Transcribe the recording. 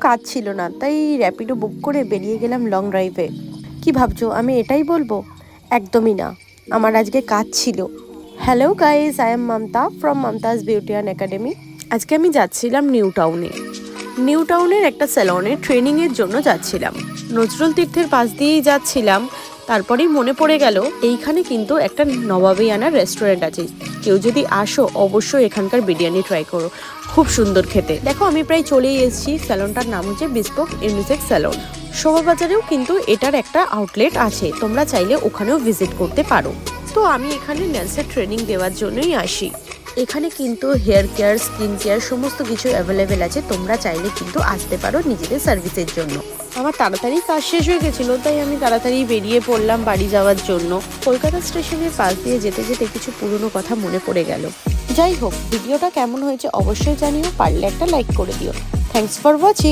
কাজ ছিল না, তাই র্যাপিডো বুক করে বেরিয়ে গেলাম লং ড্রাইভে। কি ভাবছো আমি এটাই বলবো? একদমই না, আমার আজকে কাজ ছিল। Hello guys, I am Mamata from Mumtaz beauty and academy. আজকে আমি যাচ্ছিলাম নিউ টাউনের একটা স্যালনে ট্রেনিংয়ের জন্য যাচ্ছিলাম। নজরুল তীর্থের পাশ দিয়েই যাচ্ছিলাম, তারপরেই মনে পড়ে গেল এইখানে কিন্তু একটা নবাবিয়ানার রেস্টুরেন্ট আছে। কেউ যদি আসো অবশ্যই এখানকার বিরিয়ানি ট্রাই করো, খুব সুন্দর খেতে। দেখো আমি প্রায় চলেই এসেছি। স্যালনটার নাম হচ্ছে বিস্পোক ইউনিসেক্স স্যালন। শোভাবাজারেও কিন্তু এটার একটা আউটলেট আছে, তোমরা চাইলে ওখানেও ভিজিট করতে পারো। তো আমি এখানে নেলসের ট্রেনিং দেওয়ার জন্যই আসি। এখানে কিন্তু হেয়ার কেয়ার, স্কিন কেয়ার সমস্ত কিছু অ্যাভেলেবেল আছে, তোমরা চাইলে কিন্তু আসতে পারো নিজেদের সার্ভিসের জন্য। আমার তাড়াতাড়ি কাজ শেষ হয়ে গেছিলো, তাই আমি তাড়াতাড়ি বেরিয়ে পড়লাম বাড়ি যাওয়ার জন্য। কলকাতা স্টেশনের পাশ দিয়ে যেতে যেতে কিছু পুরনো কথা মনে পড়ে গেল। যাই হোক, ভিডিওটা কেমন হয়েছে অবশ্যই জানিও, পারলে একটা লাইক করে দিও। Thanks for watching.